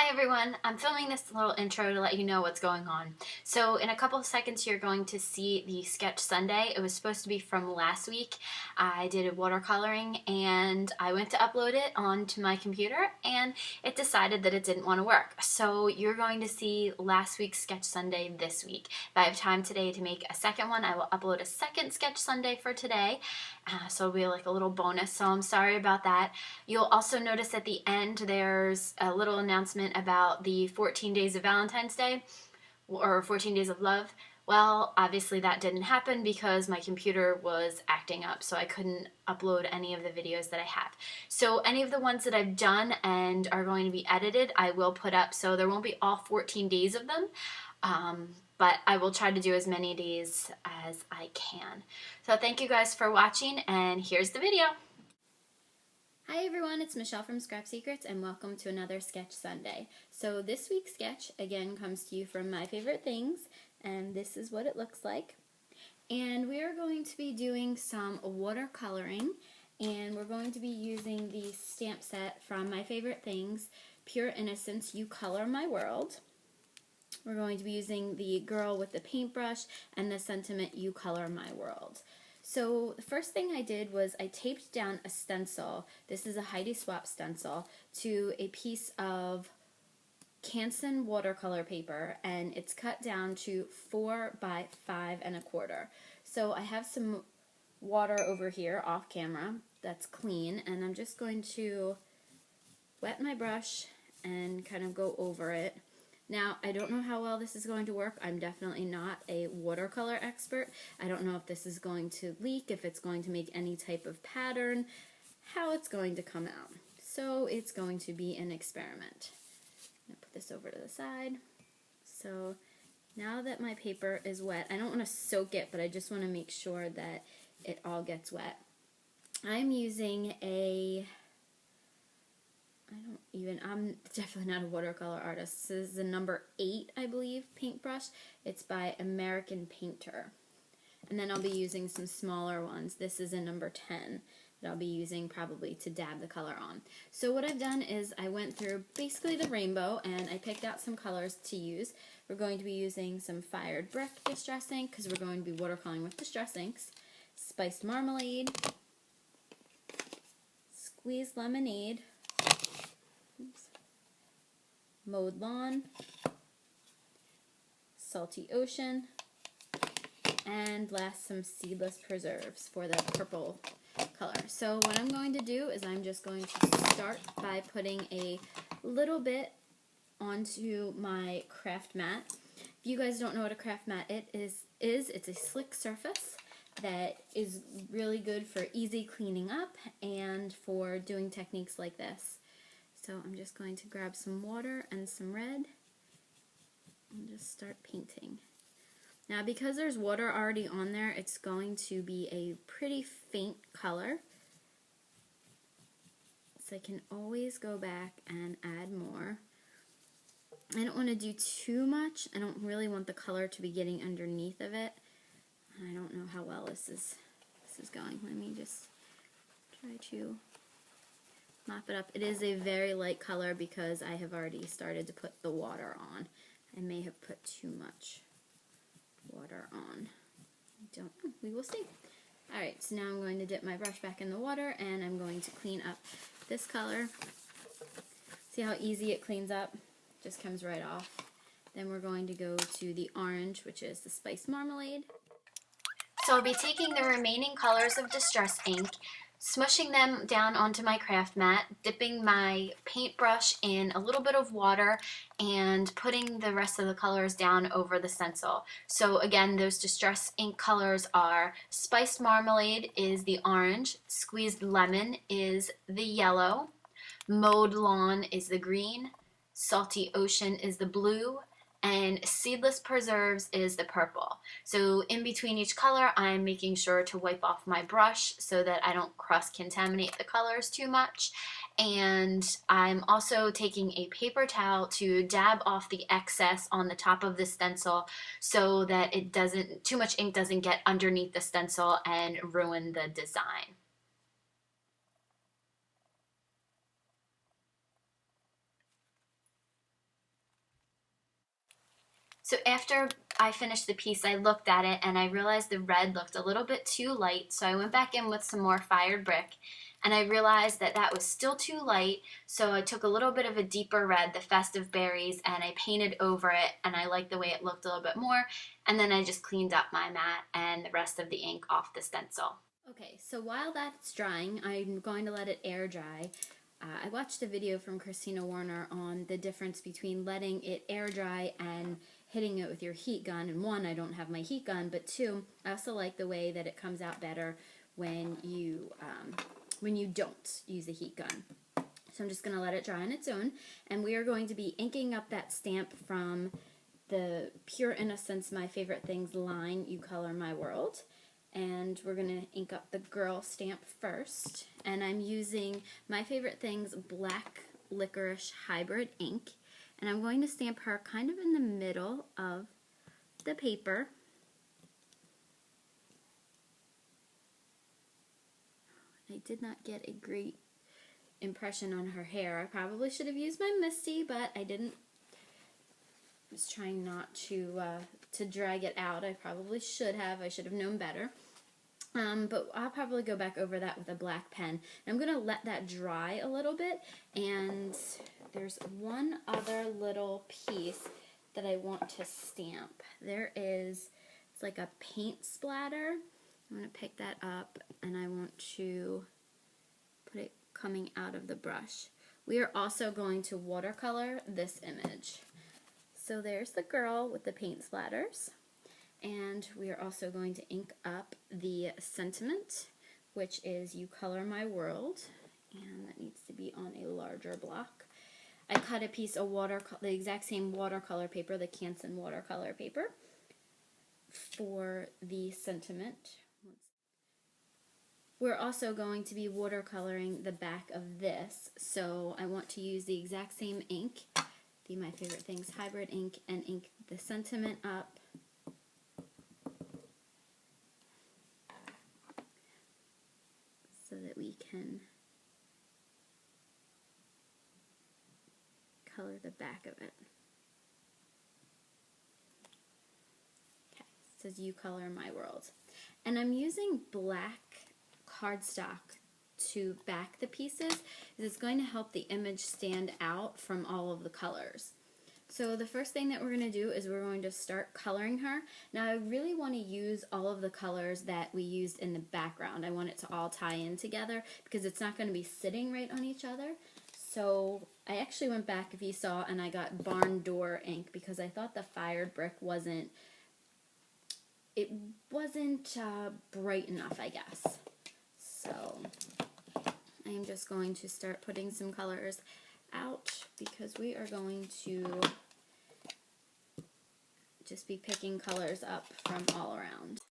Hi everyone, I'm filming this little intro to let you know what's going on. So in a couple of seconds you're going to see the Sketch Sunday. It was supposed to be from last week. I did watercoloring and I went to upload it onto my computer and it decided that it didn't want to work. So you're going to see last week's Sketch Sunday this week. If I have time today to make a second one, I will upload a second Sketch Sunday for today. So it'll be like a little bonus, so I'm sorry about that. You'll also notice at the end there's a little announcement about the 14 days of Valentine's Day or 14 days of love. Well, obviously that didn't happen because my computer was acting up, so I couldn't upload any of the videos that I have. So any of the ones that I've done and are going to be edited, I will put up, so there won't be all 14 days of them. But I will try to do as many days as I can. So thank you guys for watching, and here's the video. Hi everyone, it's Michelle from Scrap Secrets, and welcome to another Sketch Sunday. So this week's sketch, again, comes to you from My Favorite Things, and this is what it looks like. And we are going to be doing some watercoloring, and we're going to be using the stamp set from My Favorite Things, Pure Innocence, You Color My World. We're going to be using the girl with the paintbrush and the sentiment, You Color My World. So the first thing I did was I taped down a stencil. This is a Heidi Swap stencil to a piece of Canson watercolor paper, and it's cut down to 4 by 5 1/4. So I have some water over here off camera that's clean, and I'm just going to wet my brush and kind of go over it. Now, I don't know how well this is going to work. I'm definitely not a watercolor expert. I don't know if this is going to leak, if it's going to make any type of pattern, how it's going to come out. So it's going to be an experiment. I'm going to put this over to the side. So now that my paper is wet, I don't want to soak it, but I just want to make sure that it all gets wet. I'm using I'm definitely not a watercolor artist. This is a number 8, I believe, paintbrush. It's by American Painter. And then I'll be using some smaller ones. This is a number 10 that I'll be using probably to dab the color on. So what I've done is I went through basically the rainbow and I picked out some colors to use. We're going to be using some Fired Brick Distress ink because we're going to be watercoloring with Distress inks, Spiced Marmalade, Squeezed Lemonade, Mowed Lawn, Salty Ocean, and last some Seedless Preserves for the purple color. So what I'm going to do is I'm just going to start by putting a little bit onto my craft mat. If you guys don't know what a craft mat is, it's a slick surface that is really good for easy cleaning up and for doing techniques like this. So I'm just going to grab some water and some red and just start painting. Now because there's water already on there, it's going to be a pretty faint color. So I can always go back and add more. I don't want to do too much. I don't really want the color to be getting underneath of it. I don't know how well this is going. Let me just try to mop it up. It is a very light color because I have already started to put the water on. I may have put too much water on. I don't know. We will see. Alright, so now I'm going to dip my brush back in the water and I'm going to clean up this color. See how easy it cleans up? Just comes right off. Then we're going to go to the orange, which is the Spiced Marmalade. So I'll be taking the remaining colors of Distress ink, smushing them down onto my craft mat, dipping my paintbrush in a little bit of water, and putting the rest of the colors down over the stencil. So again, those Distress ink colors are Spiced Marmalade is the orange, Squeezed Lemon is the yellow, Mowed Lawn is the green, Salty Ocean is the blue, and Seedless Preserves is the purple. So in between each color, I'm making sure to wipe off my brush so that I don't cross-contaminate the colors too much. And I'm also taking a paper towel to dab off the excess on the top of the stencil so that too much ink doesn't get underneath the stencil and ruin the design. So after I finished the piece, I looked at it and I realized the red looked a little bit too light. So I went back in with some more fired brick and I realized that that was still too light. So I took a little bit of a deeper red, the festive berries, and I painted over it and I liked the way it looked a little bit more. And then I just cleaned up my mat and the rest of the ink off the stencil. Okay, so while that's drying, I'm going to let it air dry. I watched a video from Christina Warner on the difference between letting it air dry and hitting it with your heat gun. And one, I don't have my heat gun, but two, I also like the way that it comes out better when you don't use a heat gun. So I'm just going to let it dry on its own, and we are going to be inking up that stamp from the Pure Innocence My Favorite Things line, You Color My World. And we're going to ink up the girl stamp first. And I'm using My Favorite Things Black Licorice Hybrid ink. And I'm going to stamp her kind of in the middle of the paper. I did not get a great impression on her hair. I probably should have used my Misty, but I didn't. I was trying not to drag it out. I probably should have. I should have known better. But I'll probably go back over that with a black pen. I'm going to let that dry a little bit, and there's one other little piece that I want to stamp. It's like a paint splatter. I'm going to pick that up, and I want to put it coming out of the brush. We are also going to watercolor this image. So there's the girl with the paint splatters. And we are also going to ink up the sentiment, which is You Color My World, and that needs to be on a larger block. I cut a piece of the exact same watercolor paper, the Canson watercolor paper, for the sentiment. We're also going to be watercoloring the back of this, so I want to use the exact same ink, the My Favorite Things hybrid ink, and ink the sentiment up. So that we can color the back of it. Okay, it says You Color My World. And I'm using black cardstock to back the pieces, because it's going to help the image stand out from all of the colors. So the first thing that we're going to do is we're going to start coloring her. Now I really want to use all of the colors that we used in the background. I want it to all tie in together because it's not going to be sitting right on each other. So I actually went back, if you saw, and I got barn door ink because I thought the fired brick wasn't bright enough, I guess. So I'm just going to start putting some colors out because we are going to just be picking colors up from all around.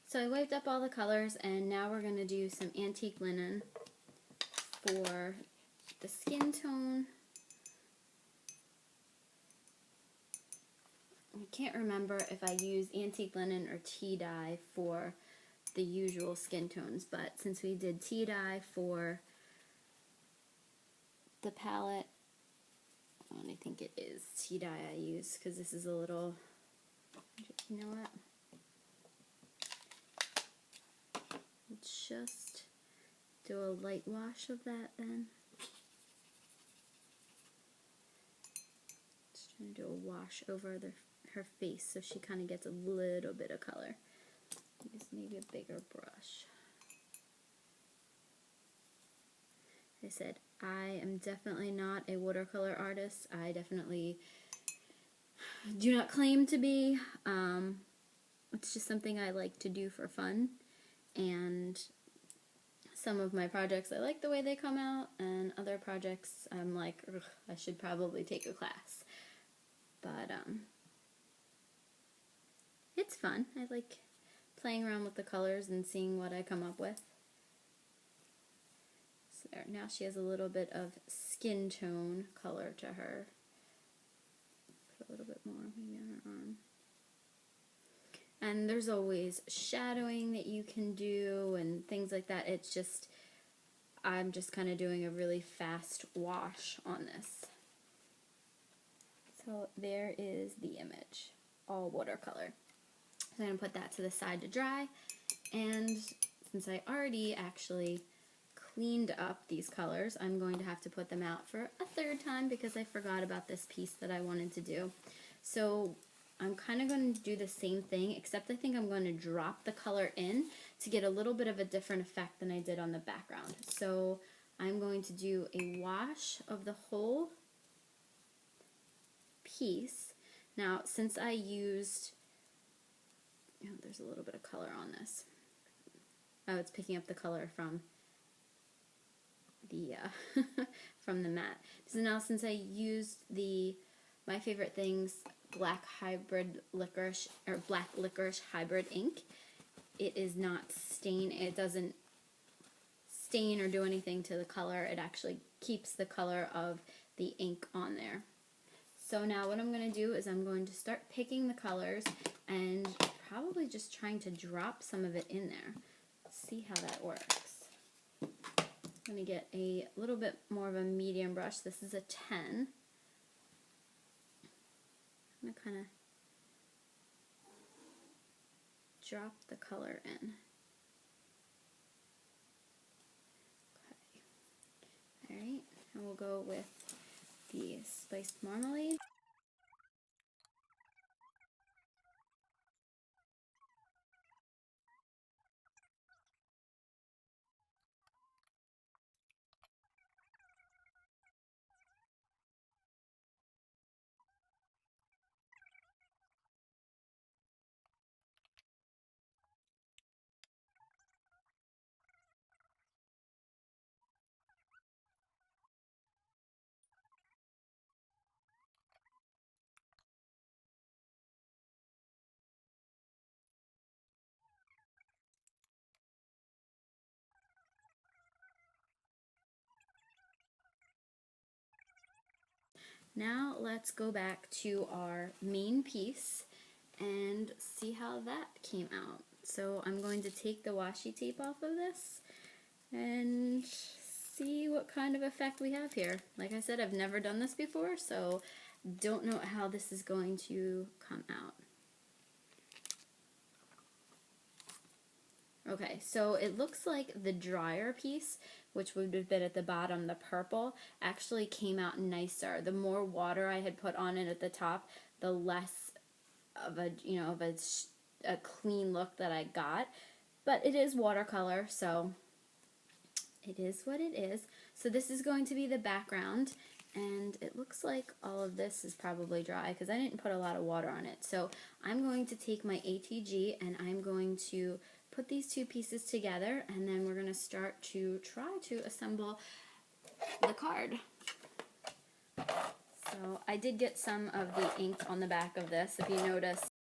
So I wiped up all the colors, and now we're going to do some antique linen for the skin tone. I can't remember if I use antique linen or tea dye for the usual skin tones, but since we did tea dye for the palette, I think it is tea dye I use, because this is a little, you know what? Just do a light wash of that then. Just trying to do a wash over her face so she kind of gets a little bit of color. Use maybe a bigger brush. I said, I am definitely not a watercolor artist. I definitely do not claim to be. It's just something I like to do for fun. And some of my projects, I like the way they come out, and other projects, I'm like, ugh, I should probably take a class. But, it's fun. I like playing around with the colors and seeing what I come up with. So there, now she has a little bit of skin tone color to her. Put a little bit more maybe on her arm. And there's always shadowing that you can do and things like that. It's just, I'm just kind of doing a really fast wash on this. So there is the image, all watercolor. So I'm going to put that to the side to dry. And since I already actually cleaned up these colors, I'm going to have to put them out for a third time because I forgot about this piece that I wanted to do. So I'm kind of going to do the same thing, except I think I'm going to drop the color in to get a little bit of a different effect than I did on the background. So I'm going to do a wash of the whole piece. Now, since I used, oh, there's a little bit of color on this. Oh, it's picking up the color from the from the matte. So now, since I used the My Favorite Things black licorice hybrid ink, it is not stain. It doesn't stain or do anything to the color. It actually keeps the color of the ink on there. So now what I'm going to do is I'm going to start picking the colors and probably just trying to drop some of it in there. See how that works. I'm going to get a little bit more of a medium brush. This is a 10. I'm going to kind of drop the color in. Okay. Alright, and we'll go with the spiced marmalade. Now let's go back to our main piece and see how that came out. So I'm going to take the washi tape off of this and see what kind of effect we have here. Like I said, I've never done this before, so don't know how this is going to come out. Okay, so it looks like the drier piece, which would have been at the bottom, the purple, actually came out nicer. The more water I had put on it at the top, the less of a, you know, of a clean look that I got. But it is watercolor, so it is what it is. So this is going to be the background, and it looks like all of this is probably dry because I didn't put a lot of water on it. So I'm going to take my ATG and I'm going to put these two pieces together, and then we're going to start to try to assemble the card. So I did get some of the ink on the back of this. If you notice,